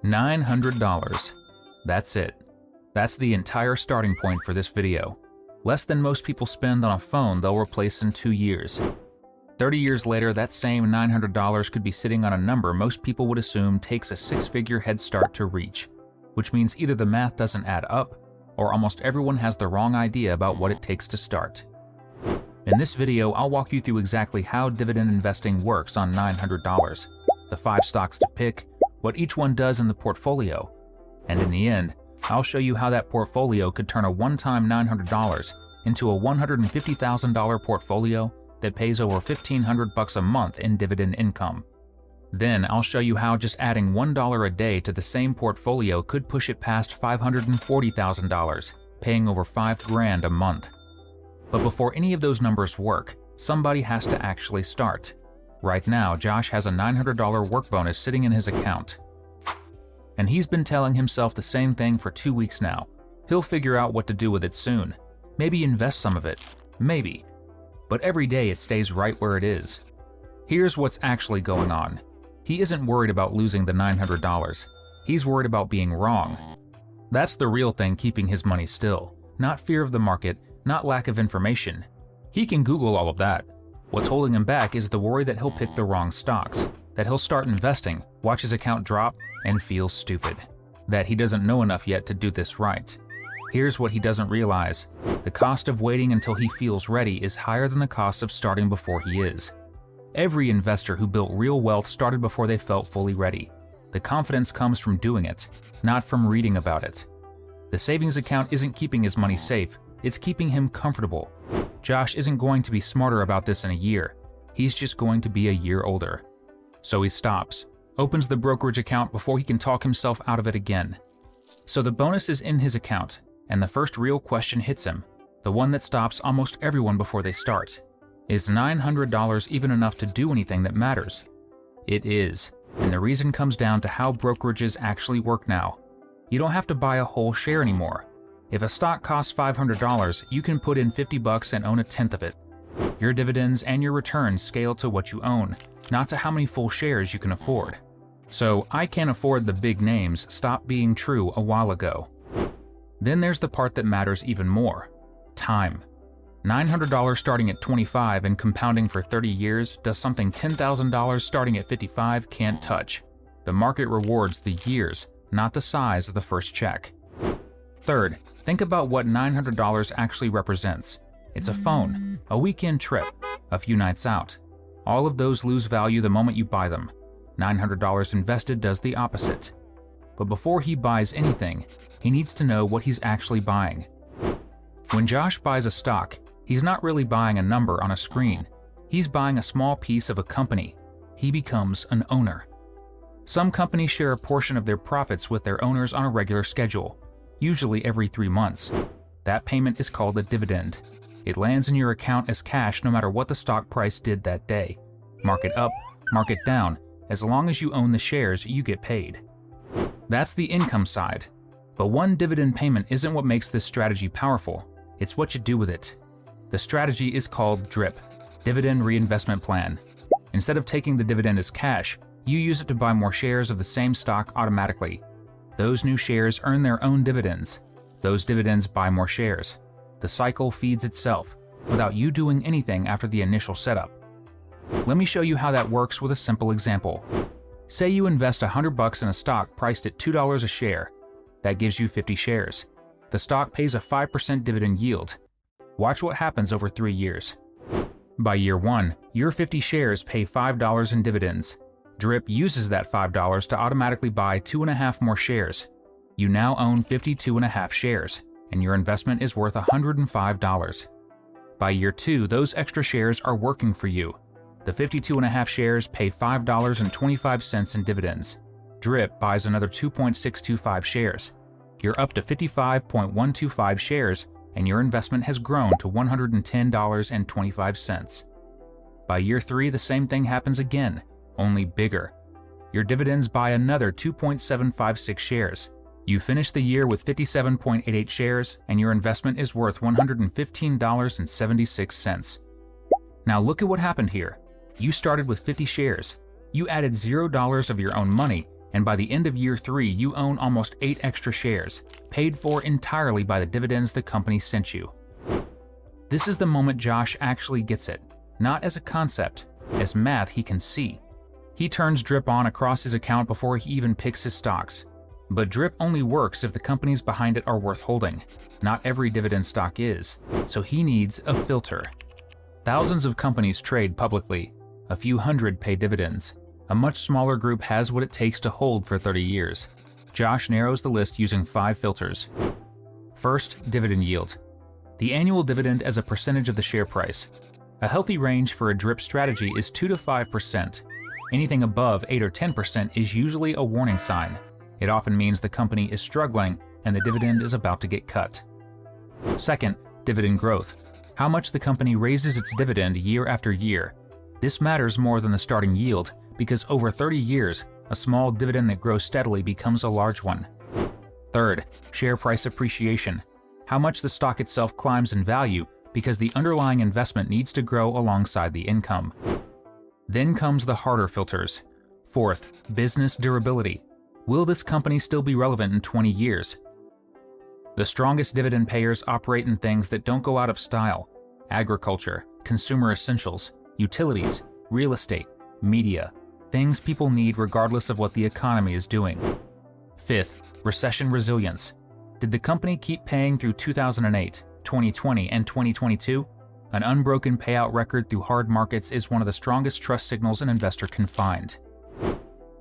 $900. That's it. That's the entire starting point for this video. Less than most people spend on a phone they'll replace in 2 years. 30 years later, that same $900 could be sitting on a number most people would assume takes a six-figure head start to reach, which means either the math doesn't add up, or almost everyone has the wrong idea about what it takes to start. In this video, I'll walk you through exactly how dividend investing works on $900, the 5 stocks to pick, what each one does in the portfolio, and in the end, I'll show you how that portfolio could turn a one-time $900 into a $150,000 portfolio that pays over $1,500 a month in dividend income. Then I'll show you how just adding $1 a day to the same portfolio could push it past $540,000, paying over $5,000 a month. But before any of those numbers work, somebody has to actually start. Right now, Josh has a $900 work bonus sitting in his account. And he's been telling himself the same thing for 2 weeks now. He'll figure out what to do with it soon. Maybe invest some of it. Maybe. But every day it stays right where it is. Here's what's actually going on. He isn't worried about losing the $900. He's worried about being wrong. That's the real thing keeping his money still. Not fear of the market, not lack of information. He can Google all of that. What's holding him back is the worry that he'll pick the wrong stocks, that he'll start investing, watch his account drop, and feel stupid. That he doesn't know enough yet to do this right. Here's what he doesn't realize. The cost of waiting until he feels ready is higher than the cost of starting before he is. Every investor who built real wealth started before they felt fully ready. The confidence comes from doing it, not from reading about it. The savings account isn't keeping his money safe, it's keeping him comfortable. Josh isn't going to be smarter about this in a year. He's just going to be a year older. So he stops, opens the brokerage account before he can talk himself out of it again. So the bonus is in his account, and the first real question hits him, the one that stops almost everyone before they start. Is $900 even enough to do anything that matters? It is, and the reason comes down to how brokerages actually work now. You don't have to buy a whole share anymore. If a stock costs $500, you can put in $50 and own a tenth of it. Your dividends and your returns scale to what you own, not to how many full shares you can afford. So, I can't afford the big names stopped being true a while ago. Then there's the part that matters even more. Time. $900 starting at 25 and compounding for 30 years does something $10,000 starting at 55 can't touch. The market rewards the years, not the size of the first check. Third, think about what $900 actually represents. It's a phone, a weekend trip, a few nights out. All of those lose value the moment you buy them. $900 invested does the opposite. But before he buys anything, he needs to know what he's actually buying. When Josh buys a stock, he's not really buying a number on a screen. He's buying a small piece of a company. He becomes an owner. Some companies share a portion of their profits with their owners on a regular schedule, usually every 3 months. That payment is called a dividend. It lands in your account as cash no matter what the stock price did that day. Market up, market down, as long as you own the shares, you get paid. That's the income side. But one dividend payment isn't what makes this strategy powerful. It's what you do with it. The strategy is called DRIP, Dividend Reinvestment Plan. Instead of taking the dividend as cash, you use it to buy more shares of the same stock automatically. Those new shares earn their own dividends. Those dividends buy more shares. The cycle feeds itself, without you doing anything after the initial setup. Let me show you how that works with a simple example. Say you invest $100 in a stock priced at $2 a share. That gives you 50 shares. The stock pays a 5% dividend yield. Watch what happens over 3 years. By year 1, your 50 shares pay $5 in dividends. DRIP uses that $5 to automatically buy 2.5 more shares. You now own 52.5 shares, and your investment is worth $105. By year 2, those extra shares are working for you. The 52.5 shares pay $5.25 in dividends. DRIP buys another 2.625 shares. You're up to 55.125 shares, and your investment has grown to $110.25. By year 3, the same thing happens again, only bigger. Your dividends buy another 2.756 shares. You finish the year with 57.88 shares, and your investment is worth $115.76. Now look at what happened here. You started with 50 shares. You added $0 of your own money, and by the end of year 3 you own almost 8 extra shares, paid for entirely by the dividends the company sent you. This is the moment Josh actually gets it, not as a concept, as math he can see. He turns DRIP on across his account before he even picks his stocks. But DRIP only works if the companies behind it are worth holding. Not every dividend stock is, so he needs a filter. Thousands of companies trade publicly. A few hundred pay dividends. A much smaller group has what it takes to hold for 30 years. Josh narrows the list using 5 filters. First, dividend yield. The annual dividend as a percentage of the share price. A healthy range for a DRIP strategy is 2 to 5%. Anything above 8 or 10% is usually a warning sign. It often means the company is struggling and the dividend is about to get cut. Second, dividend growth. How much the company raises its dividend year after year. This matters more than the starting yield because over 30 years, a small dividend that grows steadily becomes a large one. Third, share price appreciation. How much the stock itself climbs in value because the underlying investment needs to grow alongside the income. Then comes the harder filters. Fourth, business durability. Will this company still be relevant in 20 years? The strongest dividend payers operate in things that don't go out of style: agriculture, consumer essentials, utilities, real estate, media, things people need regardless of what the economy is doing. Fifth, recession resilience. Did the company keep paying through 2008, 2020, and 2022? An unbroken payout record through hard markets is one of the strongest trust signals an investor can find.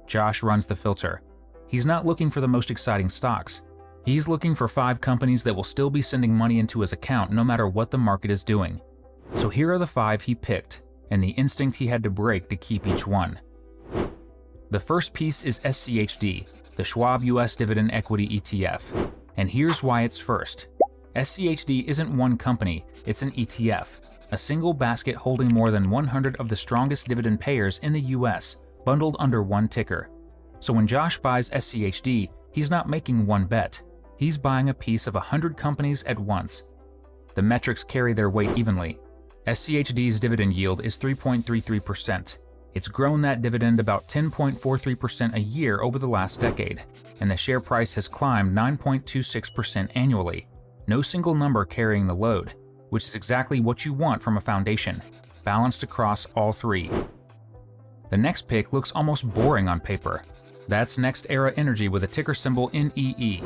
Josh runs the filter. He's not looking for the most exciting stocks. He's looking for 5 companies that will still be sending money into his account no matter what the market is doing. So here are the 5 he picked, and the instinct he had to break to keep each one. The first piece is SCHD, the Schwab US Dividend Equity ETF. And here's why it's first. SCHD isn't one company, it's an ETF, a single basket holding more than 100 of the strongest dividend payers in the US, bundled under one ticker. So when Josh buys SCHD, he's not making one bet. He's buying a piece of 100 companies at once. The metrics carry their weight evenly. SCHD's dividend yield is 3.33%. It's grown that dividend about 10.43% a year over the last decade, and the share price has climbed 9.26% annually. No single number carrying the load, which is exactly what you want from a foundation, balanced across all 3. The next pick looks almost boring on paper. That's NextEra Energy with a ticker symbol NEE.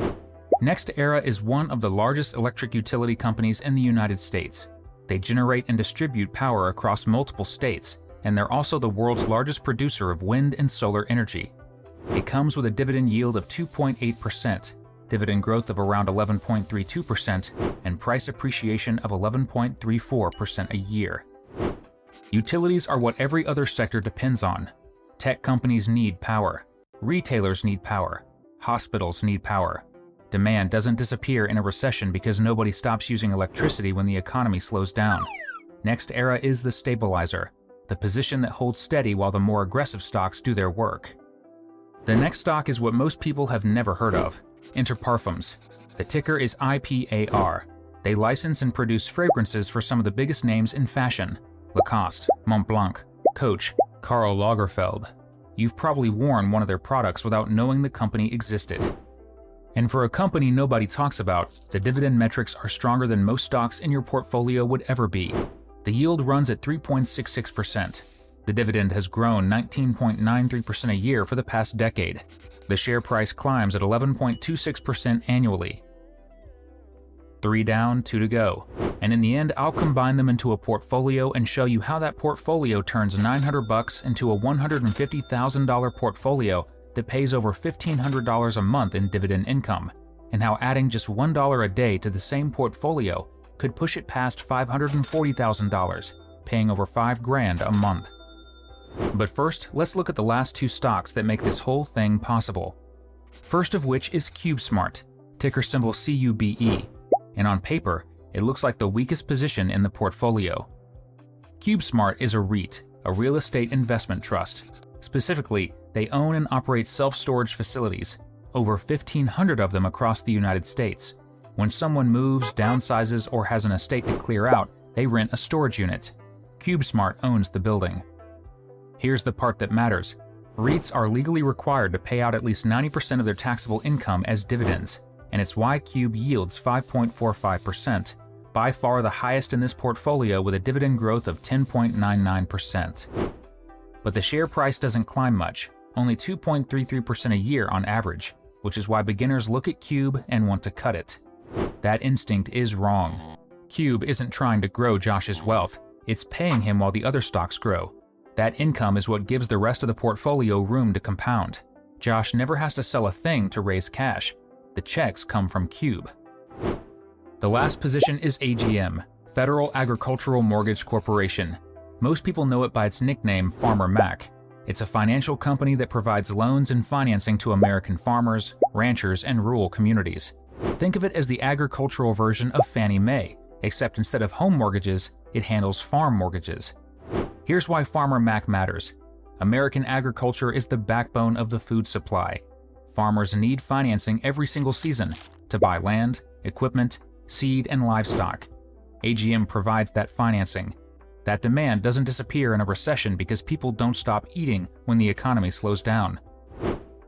NextEra is one of the largest electric utility companies in the United States. They generate and distribute power across multiple states, and they're also the world's largest producer of wind and solar energy. It comes with a dividend yield of 2.8%, dividend growth of around 11.32%, and price appreciation of 11.34% a year. Utilities are what every other sector depends on. Tech companies need power. Retailers need power. Hospitals need power. Demand doesn't disappear in a recession because nobody stops using electricity when the economy slows down. NextEra is the stabilizer, the position that holds steady while the more aggressive stocks do their work. The next stock is what most people have never heard of, Interparfums. The ticker is IPAR. They license and produce fragrances for some of the biggest names in fashion: Lacoste, Montblanc, Coach, Karl Lagerfeld. You've probably worn one of their products without knowing the company existed. And for a company nobody talks about, the dividend metrics are stronger than most stocks in your portfolio would ever be. The yield runs at 3.66%. The dividend has grown 19.93% a year for the past decade. The share price climbs at 11.26% annually. 3 down, 2 to go. And in the end, I'll combine them into a portfolio and show you how that portfolio turns $900 into a $150,000 portfolio that pays over $1,500 a month in dividend income, and how adding just $1 a day to the same portfolio could push it past $540,000, paying over $5,000 a month. But first, let's look at the last 2 stocks that make this whole thing possible. First of which is CubeSmart, ticker symbol CUBE, and on paper, it looks like the weakest position in the portfolio. CubeSmart is a REIT, a real estate investment trust. Specifically, they own and operate self-storage facilities, over 1,500 of them across the United States. When someone moves, downsizes, or has an estate to clear out, they rent a storage unit. CubeSmart owns the building. Here's the part that matters. REITs are legally required to pay out at least 90% of their taxable income as dividends, and it's why Cube yields 5.45%, by far the highest in this portfolio with a dividend growth of 10.99%. But the share price doesn't climb much, only 2.33% a year on average, which is why beginners look at Cube and want to cut it. That instinct is wrong. Cube isn't trying to grow Josh's wealth, it's paying him while the other stocks grow. That income is what gives the rest of the portfolio room to compound. Josh never has to sell a thing to raise cash. The checks come from Cube. The last position is AGM, Federal Agricultural Mortgage Corporation. Most people know it by its nickname Farmer Mac. It's a financial company that provides loans and financing to American farmers, ranchers, and rural communities. Think of it as the agricultural version of Fannie Mae, except instead of home mortgages, it handles farm mortgages. Here's why Farmer Mac matters. American agriculture is the backbone of the food supply. Farmers need financing every single season to buy land, equipment, seed, and livestock. AGM provides that financing. That demand doesn't disappear in a recession because people don't stop eating when the economy slows down.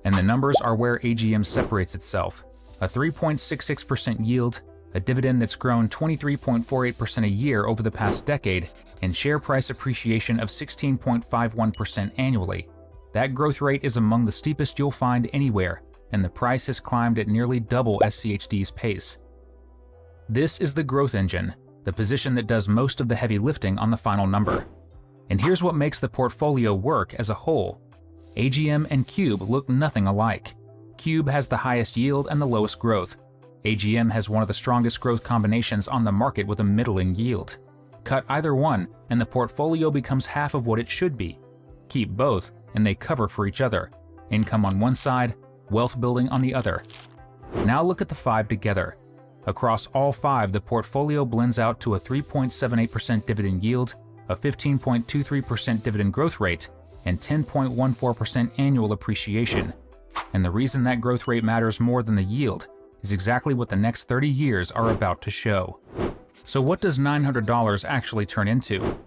And the numbers are where AGM separates itself. A 3.66% yield, a dividend that's grown 23.48% a year over the past decade, and share price appreciation of 16.51% annually. That growth rate is among the steepest you'll find anywhere, and the price has climbed at nearly double SCHD's pace. This is the growth engine, the position that does most of the heavy lifting on the final number. And here's what makes the portfolio work as a whole. AGM and Cube look nothing alike. Cube has the highest yield and the lowest growth. AGM has one of the strongest growth combinations on the market with a middling yield. Cut either one, and the portfolio becomes half of what it should be. Keep both, and they cover for each other. Income on one side, wealth building on the other. Now look at the five together. Across all five, the portfolio blends out to a 3.78% dividend yield, a 15.23% dividend growth rate, and 10.14% annual appreciation. And the reason that growth rate matters more than the yield is exactly what the next 30 years are about to show. So what does $900 actually turn into?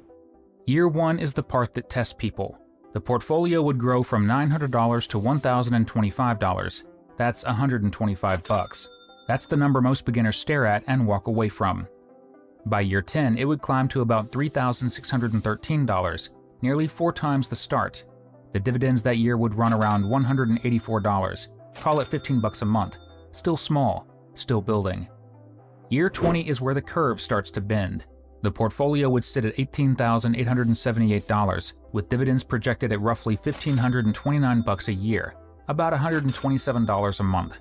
Year one is the part that tests people. The portfolio would grow from $900 to $1,025. That's $125. That's the number most beginners stare at and walk away from. By year 10, it would climb to about $3,613, nearly 4 times the start. The dividends that year would run around $184. Call it $15 a month. Still small, still building. Year 20 is where the curve starts to bend. The portfolio would sit at $18,878, with dividends projected at roughly $1,529 a year, about $127 a month.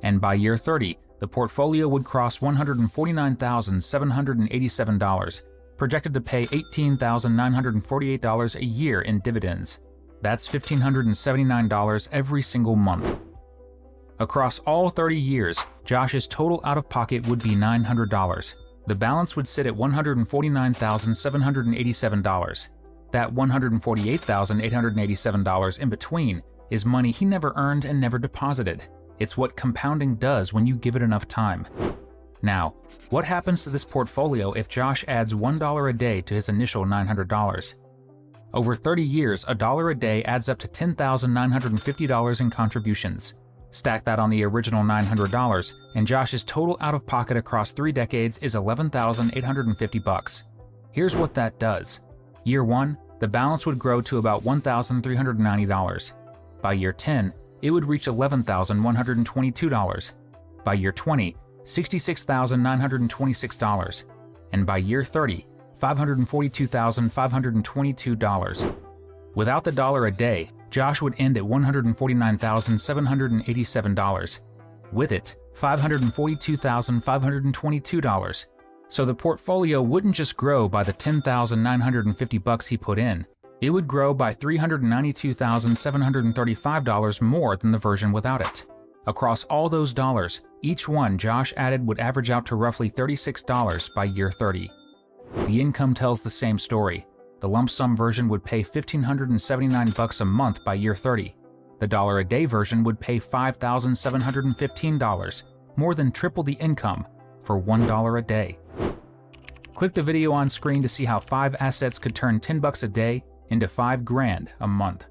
And by year 30, the portfolio would cross $149,787, projected to pay $18,948 a year in dividends. That's $1,579 every single month. Across all 30 years, Josh's total out-of-pocket would be $900. The balance would sit at $149,787. That $148,887 in between is money he never earned and never deposited. It's what compounding does when you give it enough time. Now, what happens to this portfolio if Josh adds $1 a day to his initial $900? Over 30 years, $1 a day adds up to $10,950 in contributions. Stack that on the original $900, and Josh's total out-of-pocket across 3 decades is $11,850. Here's what that does. Year 1, the balance would grow to about $1,390. By year 10, it would reach $11,122. By year 20, $66,926. And by year 30, $542,522. Without the dollar a day, Josh would end at $149,787. With it, $542,522. So the portfolio wouldn't just grow by the $10,950 he put in. It would grow by $392,735 more than the version without it. Across all those dollars, each one Josh added would average out to roughly $36 by year 30. The income tells the same story. The lump sum version would pay $1,579 a month by year 30. The dollar a day version would pay $5,715, more than triple the income for $1 a day. Click the video on screen to see how 5 assets could turn $10 a day into $5 grand a month.